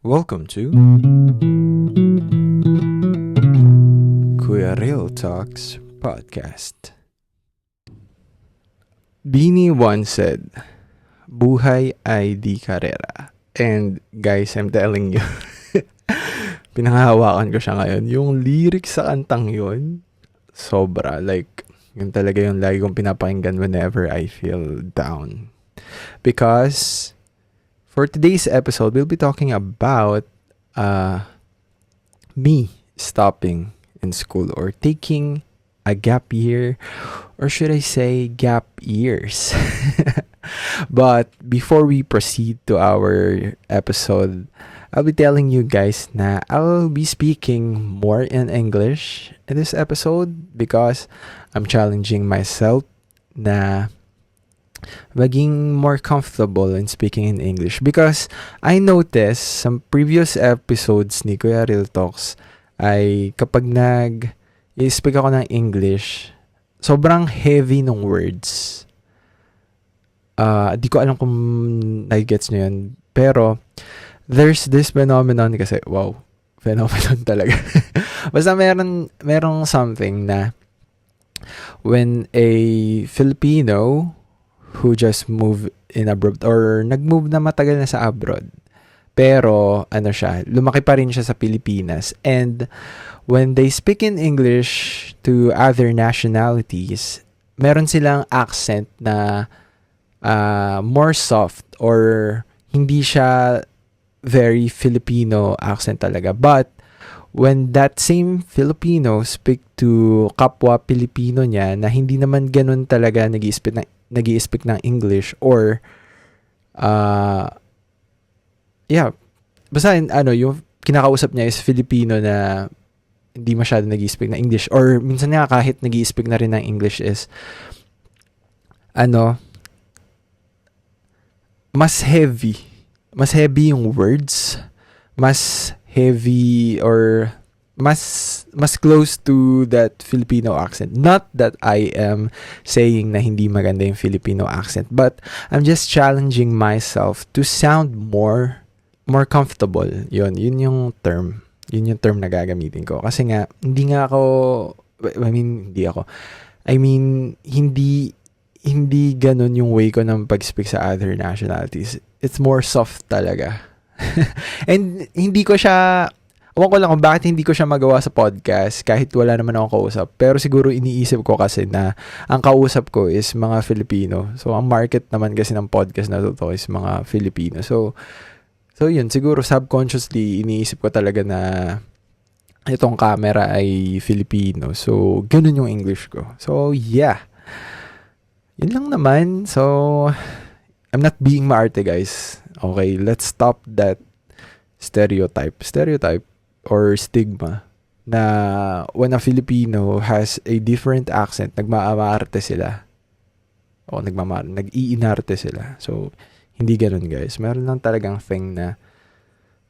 Welcome to Kuya Real Talks Podcast. Bini once said, buhay ay di karera. And guys, I'm telling you, pinanghahawakan ko siya ngayon. Yung lyrics sa kantang yun, sobra. Like, yun talaga yung lagi kong pinapakinggan whenever I feel down. Because for today's episode, we'll be talking about me stopping in school or taking a gap year, or should I say gap years. But before we proceed to our episode, I'll be telling you guys na I'll be speaking more in English in this episode because I'm challenging myself na maging more comfortable in speaking in English, because I noticed some previous episodes ni Kuya Real Talks ay kapag nag-i-speak ako ng English, sobrang heavy ng words. Di ko alam kung nai-gets nyo yun, pero there's this phenomenon kasi, wow, phenomenon talaga. Basta merong something na when a Filipino who just moved in abroad or nag-move na matagal na sa abroad, pero lumaki pa rin siya sa Pilipinas, and when they speak in English to other nationalities, meron silang accent na more soft, or hindi siya very Filipino accent talaga. But when that same Filipino speak to kapwa Pilipino niya na hindi naman ganun talaga nag-i-speak ng English, or basta yung kinakausap niya is Filipino na hindi masyado nag-i-speak ng English, or minsan nga kahit nag-i-speak na rin ng English is mas heavy yung words, mas heavy, or mas close to that Filipino accent. Not that I am saying na hindi maganda yung Filipino accent, but I'm just challenging myself to sound more comfortable. Yun yung term. Yun yung term na gagamitin ko. Kasi nga, hindi ganun yung way ko ng pag-speak sa other nationalities. It's more soft talaga. And hindi ko siya, awan ko lang kung bakit hindi ko siya magawa sa podcast kahit wala naman akong kausap. Pero siguro iniisip ko kasi na ang kausap ko is mga Filipino. So, ang market naman kasi ng podcast na to is mga Filipino. So yun, siguro subconsciously iniisip ko talaga na itong camera ay Filipino. So, ganun yung English ko. So, yeah. Yun lang naman. So, I'm not being maarte, guys. Okay, let's stop that stereotype or stigma na when a Filipino has a different accent, nagmamaarte sila. O nag-iinarte sila. So, hindi ganun, guys. Meron lang talagang thing na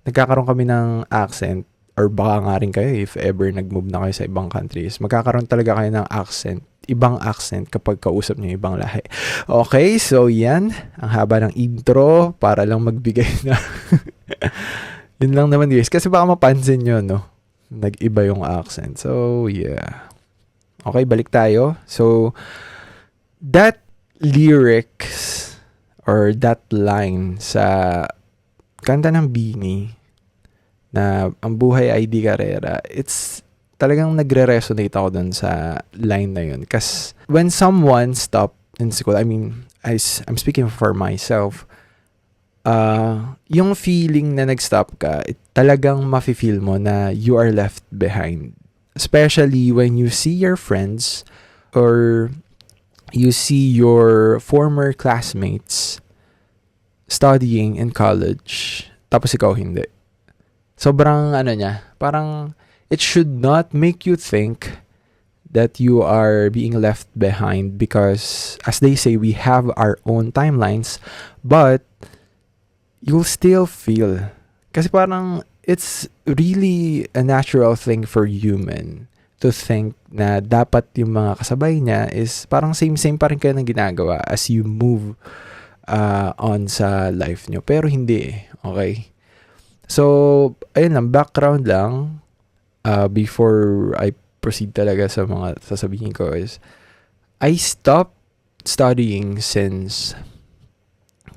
nagkakaroon kami ng accent, or baka nga rin kayo if ever nag-move na kayo sa ibang countries, magkakaroon talaga kayo ng accent, ibang accent kapag kausap niyo ibang lahi. Okay, so yan. Ang haba ng intro para lang magbigay na yun lang naman, guys. Kasi baka mapansin nyo, no? Nag-iba yung accent. So, yeah. Okay, balik tayo. So, that lyrics or that line sa kanta ng Bini na ang buhay ay di karera, it's talagang nagre-resonate ako dun sa line na yun. Kasi when someone stop in school, I'm speaking for myself, yung feeling na nag-stop ka, talagang mafe-feel mo na you are left behind. Especially when you see your friends or you see your former classmates studying in college, tapos ikaw hindi. Sobrang parang it should not make you think that you are being left behind, because as they say, we have our own timelines, but you'll still feel. Kasi parang it's really a natural thing for human to think na dapat yung mga kasabay niya is parang same pa rin kayo ng ginagawa as you move on sa life nyo. Pero hindi eh. Okay? So, ayun lang, background lang, before I proceed talaga sa mga sasabihin ko is, I stopped studying since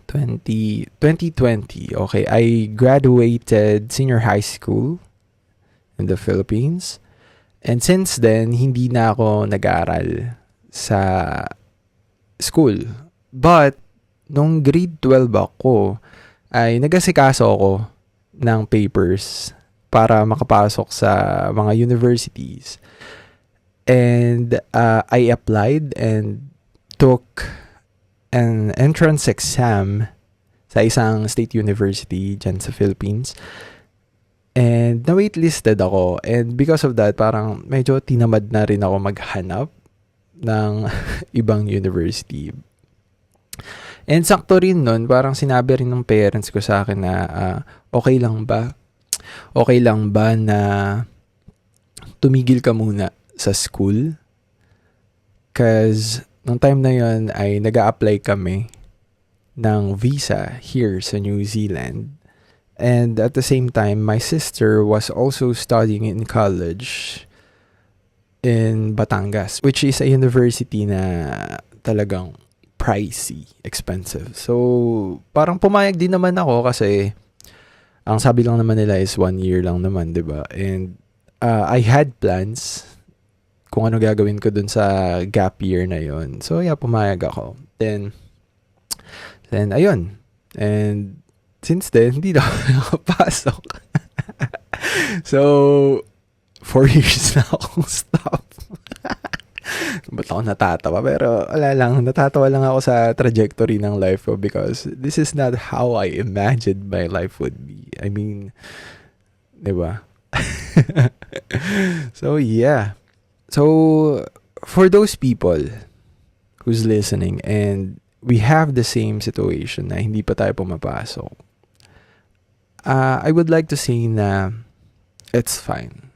2020. Okay, I graduated senior high school in the Philippines. And since then, hindi na ako nag-aaral sa school. But, nung grade 12 ako, ay nag-asikaso ako ng papers para makapasok sa mga universities. And I applied and took an entrance exam sa isang state university dyan sa Philippines. And na-waitlisted ako. And because of that, parang medyo tinamad na rin ako maghanap ng ibang university. And sakto rin nun, parang sinabi rin ng parents ko sa akin na okay lang ba? Okay lang ba na tumigil ka muna sa school? Cause nung time na yon ay nag-a-apply kami ng visa here sa New Zealand. And at the same time, my sister was also studying in college in Batangas, which is a university na talagang pricey, expensive. So, parang pumayag din naman ako kasi ang sabi lang naman nila is 1 year lang naman, 'di ba? And I had plans kung ano gagawin ko dun sa gap year na yon. So, yeah, pumayag ako. Then ayun. And since then, hindi na ako nakapasok. So, 4 years na akong stop. Ba't ako natatawa? Pero, wala lang. Natatawa lang ako sa trajectory ng life ko because this is not how I imagined my life would be. I mean, diba? So, yeah. So, for those people who's listening and we have the same situation na hindi pa tayo pumapasok, I would like to say na it's fine.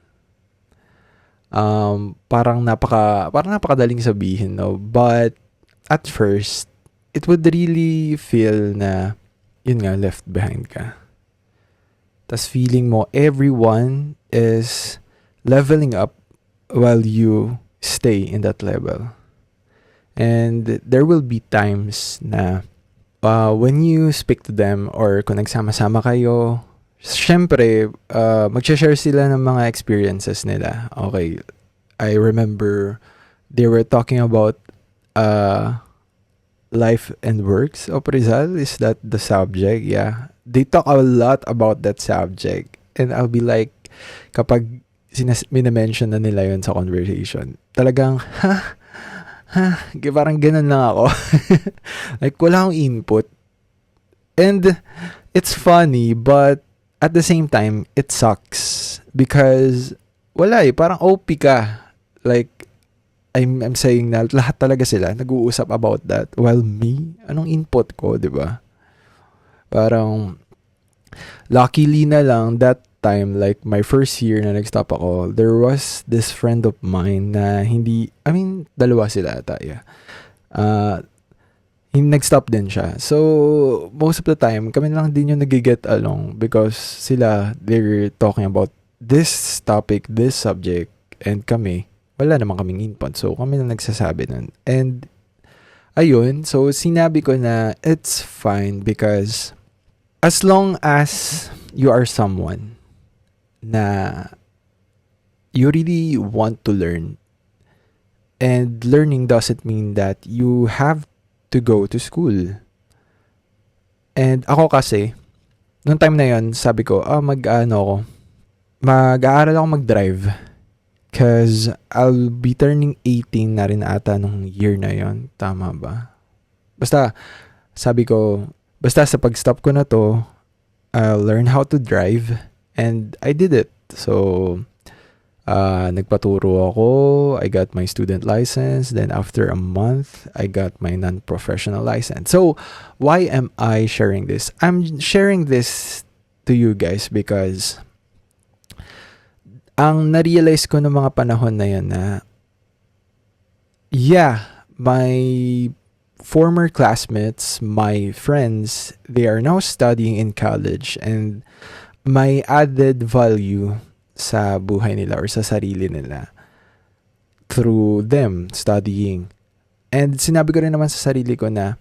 Parang napakadaling sabihin, no? But at first, it would really feel na yun nga, left behind ka. Tas feeling mo everyone is leveling up while you stay in that level. And there will be times na when you speak to them or kung nagsama-sama kayo, syempre, mag-share sila ng mga experiences nila. Okay, I remember they were talking about life and works of Rizal. Is that the subject? Yeah. They talk a lot about that subject. And I'll be like, kapag minamention na nila yun sa conversation, talagang, parang ganun lang ako. Like, wala akong input. And it's funny, but at the same time, it sucks. Because, wala parang OP ka. Like, I'm saying na lahat talaga sila nag-uusap about that. While me, anong input ko, di ba? Parang, luckily na lang that time, like my first year na nag-stop ako, there was this friend of mine na dalawa sila ata, yeah. Nag-stop din siya. So, most of the time, kami lang din yung nag-get along because sila, they're talking about this topic, this subject, and kami, wala naman kaming input. So, kami na nagsasabi nun. And, ayun, so sinabi ko na it's fine because as long as you are someone na you really want to learn, and learning doesn't mean that you have to go to school. And ako kasi, nung time na yun, sabi ko, mag-aaral ako mag-drive. Cause I'll be turning 18 na rin ata nung year na yon. Tama ba? Basta, sabi ko, basta sa pag-stop ko na to, I'll learn how to drive. And I did it. So, nagpaturo ako. I got my student license. Then after a month, I got my non-professional license. So, why am I sharing this? I'm sharing this to you guys because ang na-realize ko ng mga panahon na yan na my former classmates, my friends, they are now studying in college and may added value sa buhay nila or sa sarili nila through them studying. And sinabi ko rin naman sa sarili ko na,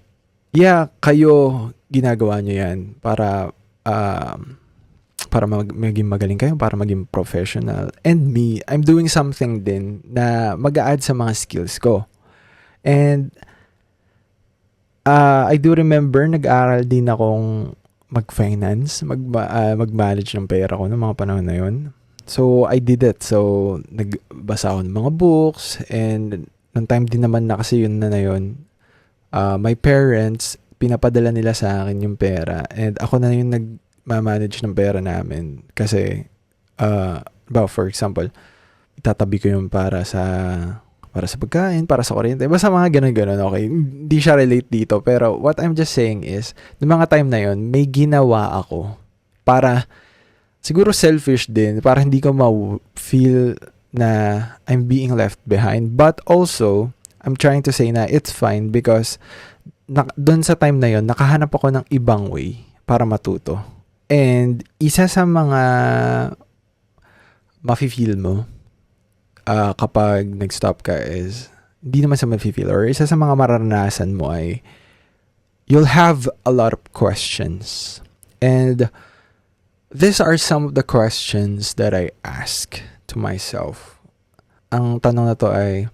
yeah, kayo, ginagawa nyo yan para maging magaling kayo, para maging professional. And me, I'm doing something din na mag-a-add sa mga skills ko. And I do remember, nag-aral din akong mag-finance, mag-manage ng pera ko noong mga panahon na yun. So, I did it. So, nagbasa ako ng mga books, and nung time din naman na kasi yun na yun, my parents, pinapadala nila sa akin yung pera, and ako na yung nag-manage ng pera namin. Kasi, for example, itatabi ko yung para sa pagkain, para sa kuryente. Basta mga ganun-ganun, okay? Hindi siya relate dito. Pero what I'm just saying is, noong mga time na yon, may ginawa ako para, siguro selfish din, para hindi ko ma-feel na I'm being left behind. But also, I'm trying to say na it's fine because doon sa time na yon, nakahanap ako ng ibang way para matuto. And isa sa mga mafe-feel mo, kapag nag-stop ka is, hindi naman sa mafe-feel, or isa sa mga mararanasan mo ay, you'll have a lot of questions. And these are some of the questions that I ask to myself. Ang tanong na to ay,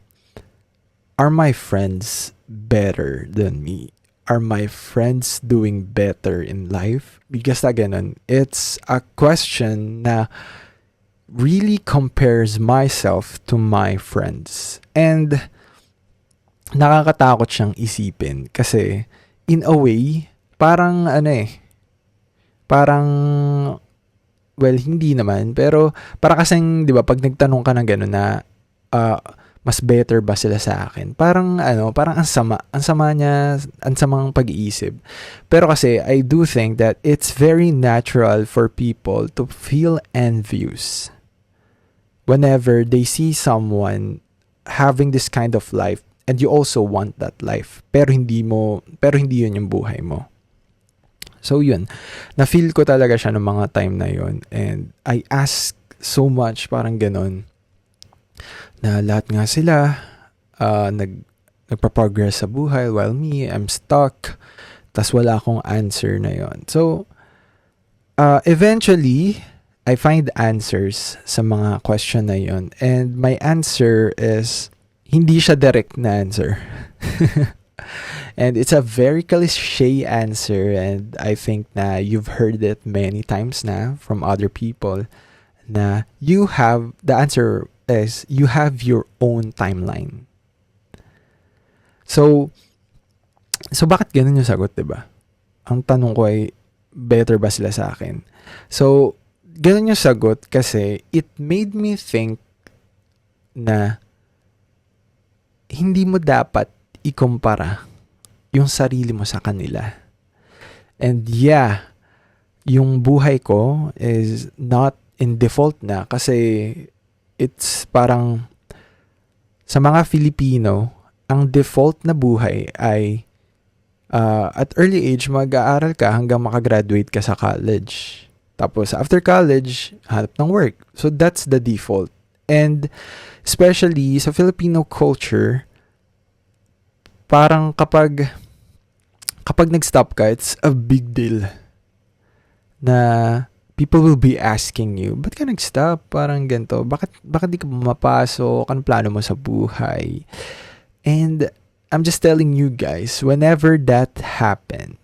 are my friends better than me? Are my friends doing better in life? Because again, it's a question na really compares myself to my friends. And nakakatakot siyang isipin kasi in a way, parang well, hindi naman, pero para kasing, 'di ba, pag nagtanong ka ng gano'n na mas better ba sila sa akin? Parang ang sama niya, ang samang pag-iisip. Pero kasi I do think that it's very natural for people to feel envious whenever they see someone having this kind of life and you also want that life, pero hindi yun yung buhay mo. So yun, na-feel ko talaga siya ng mga time na yun, and I ask so much, parang ganon, na lahat nga sila nagpa-progress sa buhay while me, I'm stuck, tas wala akong answer na yun. So eventually I find answers sa mga question na yun. And my answer is, hindi siya direct na answer. And it's a very cliché answer, and I think na you've heard it many times na from other people, na the answer is, you have your own timeline. So bakit ganun yung sagot, diba? Ang tanong ko ay, better ba sila sa akin? So, ganun yung sagot kasi it made me think na hindi mo dapat ikumpara yung sarili mo sa kanila. And yeah, yung buhay ko is not in default na kasi it's parang sa mga Filipino, ang default na buhay ay at early age mag-aaral ka hanggang makagraduate ka sa college. Tapos, after college, hanap ng work. So, that's the default. And, especially sa Filipino culture, parang kapag nag-stop ka, it's a big deal na people will be asking you, ba't ka nag-stop? Parang ganito. Bakit di ka pumapasok? Anong plano mo sa buhay? And, I'm just telling you guys, whenever that happens,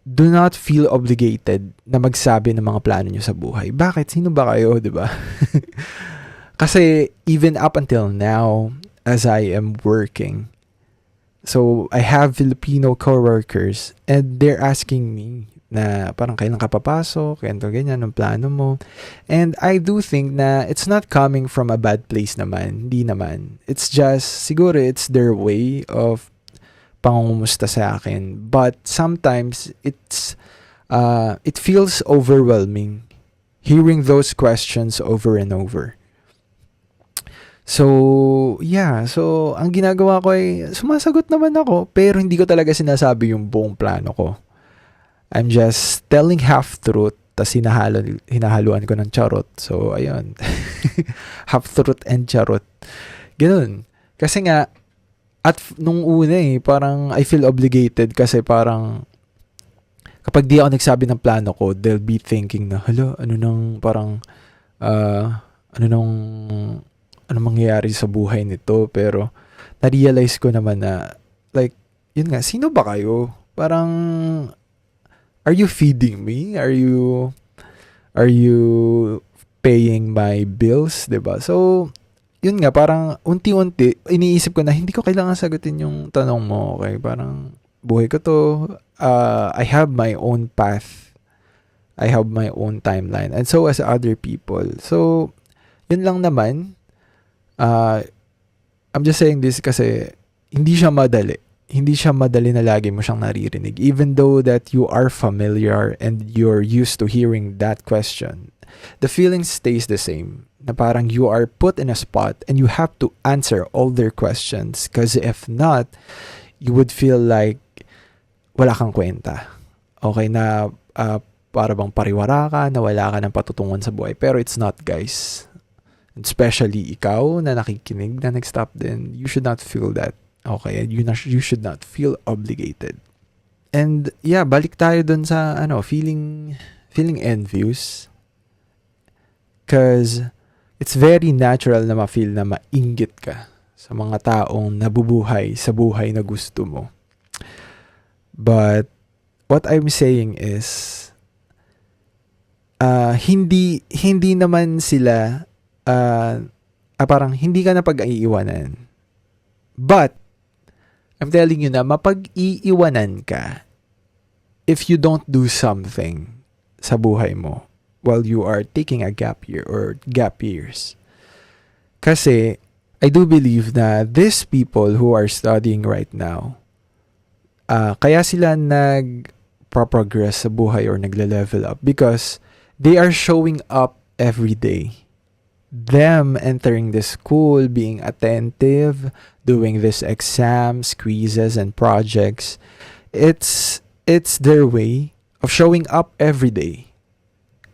do not feel obligated na magsabi ng mga plano nyo sa buhay. Bakit? Sino ba kayo, di ba? Kasi even up until now, as I am working, so I have Filipino coworkers and they're asking me na parang kailan ka papasok, ganyan, ang plano mo. And I do think na it's not coming from a bad place naman. Hindi naman. It's just, siguro it's their way of pangungumusta sa akin. But sometimes it feels overwhelming hearing those questions over and over. So, yeah. So, ang ginagawa ko ay sumasagot naman ako pero hindi ko talaga sinasabi yung buong plano ko. I'm just telling half-truth, tas hinahaluan ko ng charot. So, ayun. Half-truth and charot. Ganun. Kasi nga, nung una parang I feel obligated kasi parang kapag di ako nagsabi ng plano ko, they'll be thinking na, hala, ano mangyayari sa buhay nito? Pero, na-realize ko naman na, like, yun nga, sino ba kayo? Parang, are you feeding me? Are you paying my bills? 'Di ba? So, yun nga, parang unti-unti, iniisip ko na hindi ko kailangan sagutin yung tanong mo. Okay? Parang, buhay ko to. I have my own path. I have my own timeline. And so as other people. So, yun lang naman. I'm just saying this kasi hindi siya madali. Hindi siya madali na lagi mo siyang naririnig. Even though that you are familiar and you're used to hearing that question, the feeling stays the same. Na parang you are put in a spot and you have to answer all their questions. Because if not, you would feel like wala kang kwenta. Okay na para bang pariwara ka, na wala ka ng patutungan sa buhay. Pero it's not, guys. Especially ikaw na nakikinig, na nag-stop din, you should not feel that. Okay, you should not feel obligated. And yeah, balik tayo dun sa feeling envious. Cause it's very natural na ma-feel na mainggit ka sa mga taong nabubuhay sa buhay na gusto mo. But what I'm saying is hindi naman sila parang hindi ka na pag-iiwanan. But I'm telling you na mapag-iiwanan ka if you don't do something sa buhay mo while you are taking a gap year or gap years. Kasi I do believe na these people who are studying right now, kaya sila nag-progress sa buhay or nagle-level up because they are showing up every day. Them entering the school, being attentive, doing this exams, quizzes, and projects, it's their way of showing up every day.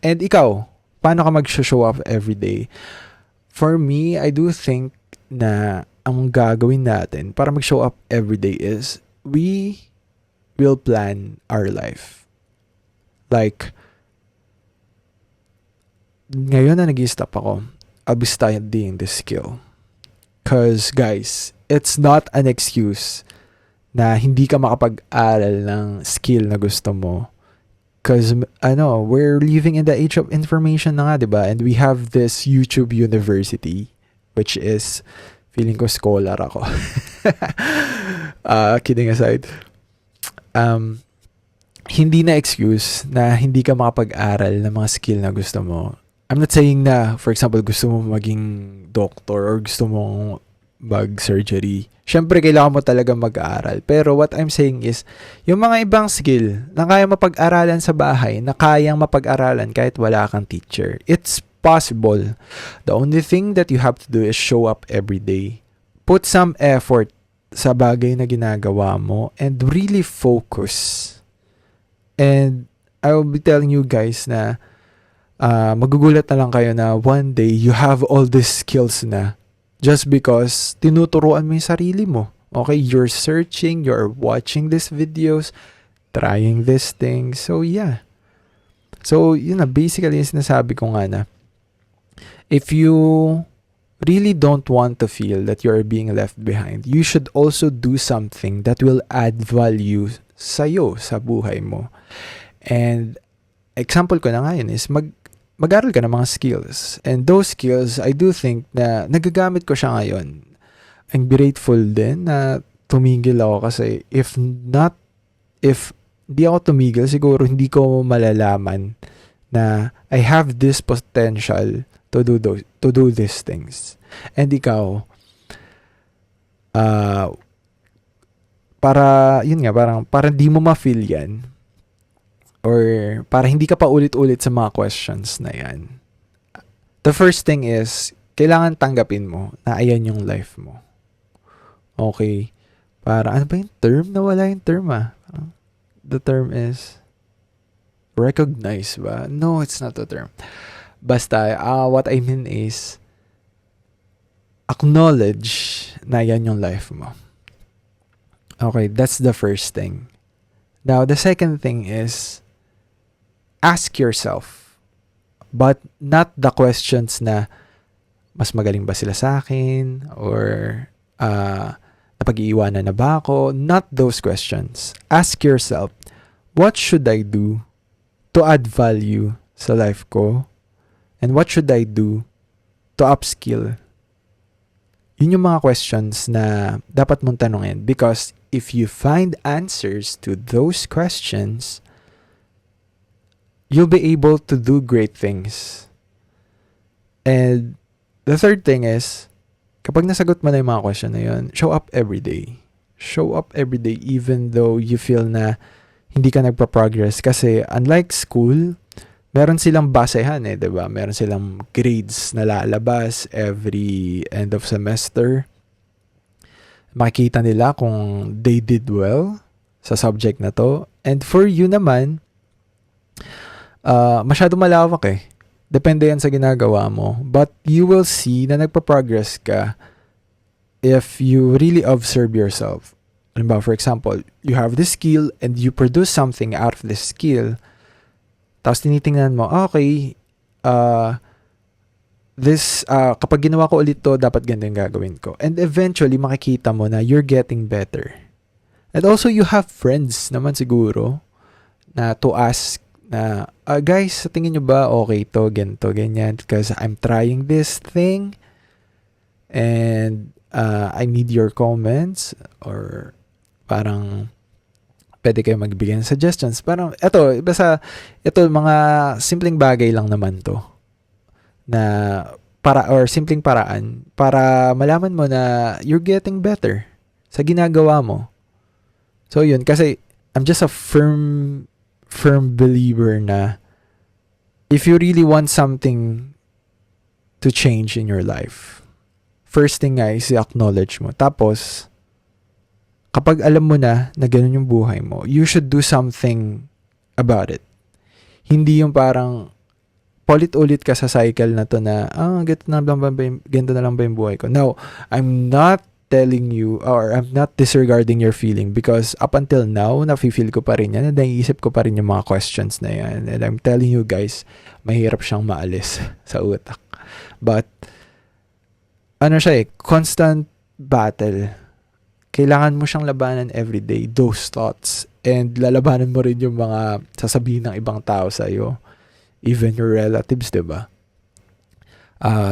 And ikaw, paano ka mag-show up every day? For me, I do think na ang gagawin natin para mag-show up every day is we will plan our life. Like, ngayon na nag-i-stop ako, I'll be studying this skill. Cause guys, it's not an excuse na hindi ka makapag-aral ng skill na gusto mo. Cause we're living in the age of information na nga, diba? And we have this YouTube University, which is, feeling ko scholar ako. Kidding aside. Hindi na excuse na hindi ka makapag-aral ng mga skill na gusto mo. I'm not saying na, for example, gusto mo maging doctor or gusto mong mag-surgery. Siyempre, kailangan mo talaga mag-aaral. Pero what I'm saying is, yung mga ibang skill na kaya mapag-aralan sa bahay, na kayang mapag-aralan kahit wala kang teacher, it's possible. The only thing that you have to do is show up every day. Put some effort sa bagay na ginagawa mo and really focus. And I will be telling you guys na magugulat na lang kayo na one day you have all these skills na just because tinuturuan mo yung sarili mo. Okay, you're searching, you're watching these videos, trying these things. So yeah. So yun na, basically yung sinasabi ko nga na if you really don't want to feel that you're being left behind, you should also do something that will add value sa'yo, sa buhay mo. And example ko na ngayon is mag-aral ka ng mga skills. And those skills, I do think na nagagamit ko siya ngayon. I'm grateful din na tumigil ako kasi if di ako tumigil, siguro hindi ko malalaman na I have this potential to do these things. And ikaw, para di mo ma-feel yan, or para hindi ka pa ulit-ulit sa mga questions na yan. The first thing is, kailangan tanggapin mo na ayan yung life mo. Okay. Para, ano ba yung term? Nawala yung term The term is, Recognize ba? No, it's not the term. Basta, what I mean is, acknowledge na yan yung life mo. Okay, that's the first thing. Now, the second thing is, ask yourself, but not the questions na, mas magaling ba sila sa akin? Or, napag-iiwanan na ba ako? Not those questions. Ask yourself, what should I do to add value sa life ko? And what should I do to upskill? Yun yung mga questions na dapat mong tanungin. Because if you find answers to those questions, you'll be able to do great things. And the third thing is, kapag nasagot mo na yung mga question na yun, show up every day. Show up every day even though you feel na hindi ka nagpa-progress. Kasi unlike school, meron silang basehan diba? Meron silang grades na lalabas every end of semester. Makikita nila kung they did well sa subject na to. And for you naman, masyado malawak Depende yan sa ginagawa mo. But you will see na nagpa-progress ka if you really observe yourself. Halimbawa, for example, you have this skill and you produce something out of this skill. Tapos tinitingnan mo, okay, kapag ginawa ko ulit to, dapat ganito yung gagawin ko. And eventually, makikita mo na you're getting better. And also, you have friends naman siguro na to ask na, guys, sa tingin nyo ba okay to, ganito, ganyan, because I'm trying this thing and I need your comments, or parang pwede kayo magbigay ng suggestions. Parang, ito mga simpleng bagay lang naman to na simpleng paraan para malaman mo na you're getting better sa ginagawa mo. So yun, kasi I'm just a firm believer na if you really want something to change in your life, first thing is i-acknowledge mo. Tapos, kapag alam mo na ganun yung buhay mo, you should do something about it. Hindi yung parang paulit-ulit ka sa cycle na to na, ganito na lang ba yung buhay ko. Now, I'm not telling you, or I'm not disregarding your feeling, because up until now, nafe-feel ko pa rin yan, at naiisip ko pa rin yung mga questions na yan. And I'm telling you guys, mahirap siyang maalis sa utak. But, constant battle. Kailangan mo siyang labanan everyday, those thoughts. And lalabanan mo rin yung mga sasabihin ng ibang tao sa'yo. Even your relatives, diba?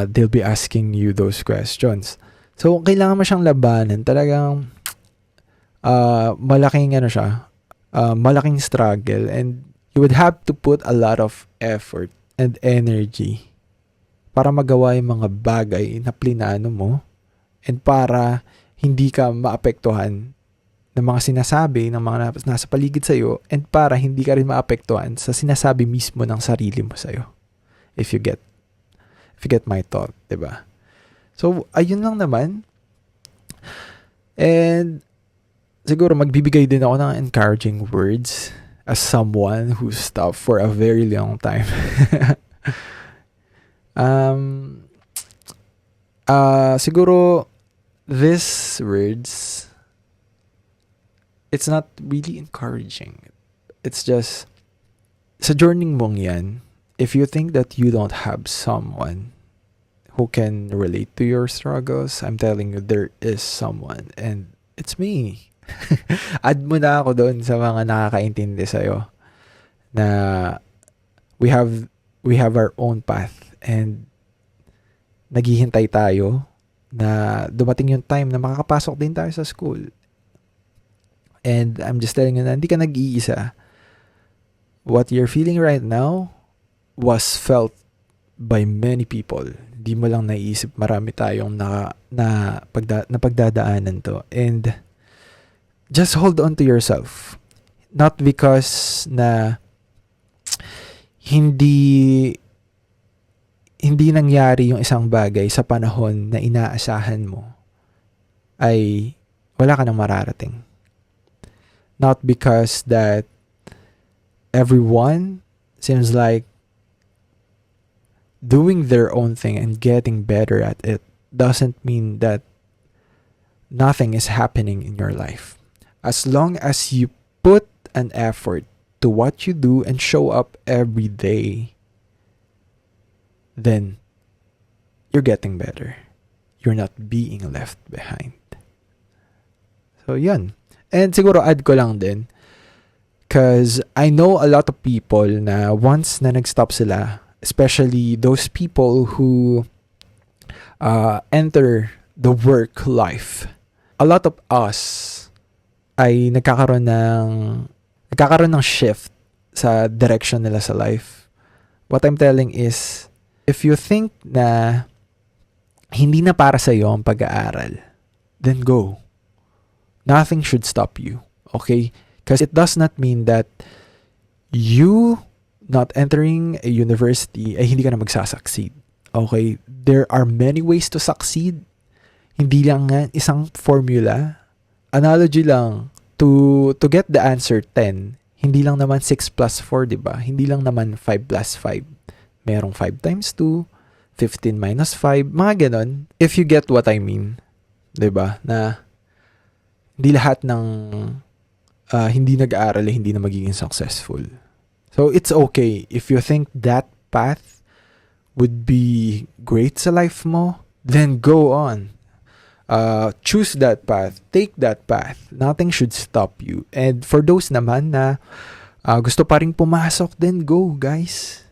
They'll be asking you those questions. So, kailangan mo siyang labanan. Talagang malaking malaking struggle, and you would have to put a lot of effort and energy para magawa yung mga bagay na plinano mo, and para hindi ka maapektuhan ng mga sinasabi ng mga nasa paligid sa'yo, and para hindi ka rin maapektuhan sa sinasabi mismo ng sarili mo sa'yo. If you get my thought, diba? So, ayun lang naman. And siguro magbibigay din ako ng encouraging words as someone who stopped for a very long time. Siguro these words, it's not really encouraging. It's just, sa journey mong yan, if you think that you don't have someone who can relate to your struggles, I'm telling you, there is someone, and it's me. Add mo na ako doon sa mga nakakaintindi sa'yo na we have our own path, and naghihintay tayo na dumating yung time na makakapasok din tayo sa school. And I'm just telling you na hindi ka nag-iisa. What you're feeling right now was felt by many people. Di mo lang naiisip, marami tayong napagdadaanan to. And just hold on to yourself. Not because na hindi nangyari yung isang bagay sa panahon na inaasahan mo, ay wala ka nang mararating. Not because that everyone seems like doing their own thing and getting better at it doesn't mean that nothing is happening in your life. As long as you put an effort to what you do and show up every day, then you're getting better. You're not being left behind. So, yun. And siguro add ko lang din, because I know a lot of people na once na nag-stop sila, especially those people who enter the work life, a lot of us ay nagkakaroon ng shift sa direction nila sa life. What I'm telling is, if you think na hindi na para sa iyo ang pag-aaral, then go. Nothing should stop you. Okay? Because it does not mean that you not entering a university ay hindi ka na magsasucceed. Okay? There are many ways to succeed. Hindi lang isang formula. Analogy lang, to get the answer 10, hindi lang naman 6 plus 4, diba? Hindi lang naman 5 plus 5. Merong 5 times 2, 15 minus 5, mga ganon. If you get what I mean, diba? Na hindi lahat ng hindi nag-aaral hindi na magiging successful. So, it's okay. If you think that path would be great sa life mo, then go on. Choose that path. Take that path. Nothing should stop you. And for those naman na gusto pa rin pumasok, then go, guys.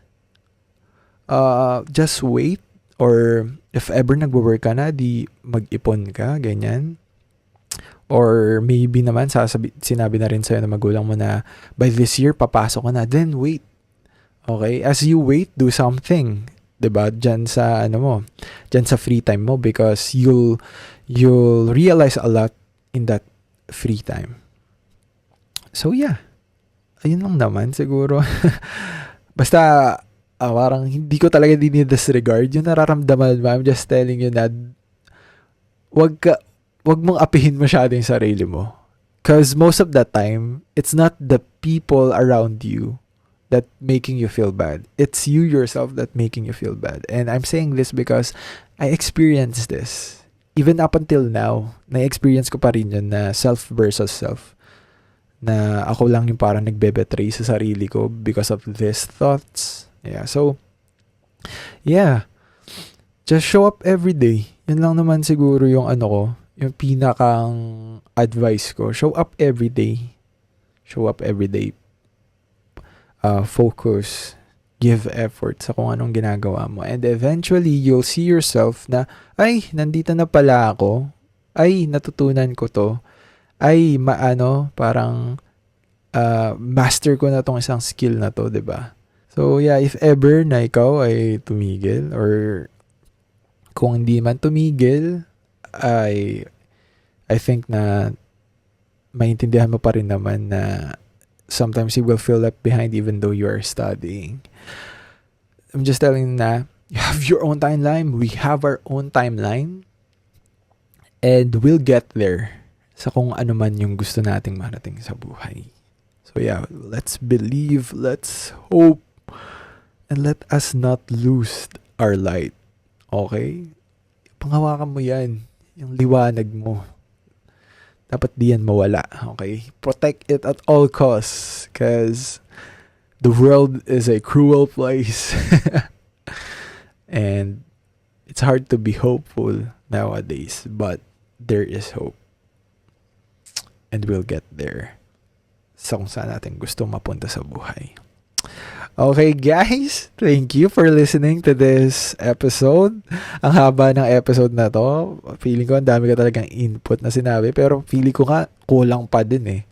Just wait. Or if ever nagwo-work ka na, di mag-ipon ka, ganyan. Or maybe naman sinabi na rin sa'yo na magulang mo na by this year papasok ka na, then wait. Okay? As you wait, do something. 'Di ba? Diyan sa diyan sa free time mo, because you'll realize a lot in that free time. So yeah. Ayun lang naman siguro. Basta parang hindi ko talaga dinidisregard yung nararamdaman mo. I'm just telling you na wag mong apihin masyado yung sarili mo. Because most of the time, it's not the people around you that making you feel bad. It's you yourself that making you feel bad. And I'm saying this because I experienced this. Even up until now, na-experience ko pa rin yun na self versus self. Na ako lang yung parang nagbe-betray sa sarili ko because of these thoughts. Yeah, so, yeah. Just show up every day. Yun lang naman siguro yung yung pinakang advice ko. Show up every day. Show up every day. Focus. Give effort sa kung anong ginagawa mo. And eventually, you'll see yourself na, ay, nandito na pala ako. Ay, natutunan ko to. Ay, parang master ko na tong isang skill na to, 'di ba? So, yeah, if ever na ikaw ay tumigil, or kung hindi man tumigil, I think na maintindihan mo pa rin naman na sometimes you will feel left behind even though you are studying. I'm just telling you na you have your own timeline, we have our own timeline, and we'll get there sa kung ano man yung gusto nating marating sa buhay. So yeah, let's believe, let's hope, and let us not lose our light. Okay? Panghawakan mo yan. Yung liwanag mo. Dapat di yan mawala. Okay? Protect it at all costs. Because the world is a cruel place. And it's hard to be hopeful nowadays. But there is hope. And we'll get there. Sa kung saan natin gusto mapunta sa buhay. Okay, guys, thank you for listening to this episode. Ang haba ng episode na to. Feeling ko ang dami ka talagang input na sinabi, pero feeling ko nga kulang pa din eh.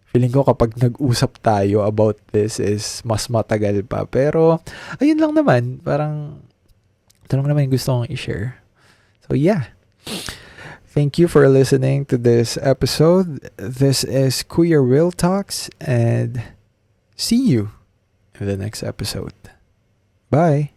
Feeling ko kapag nag-usap tayo about this is mas matagal pa. Pero ayun lang naman, parang ito lang naman yung gusto kong i-share. So yeah. Thank you for listening to this episode. This is Kuya Real Talks, and see you in the next episode. Bye.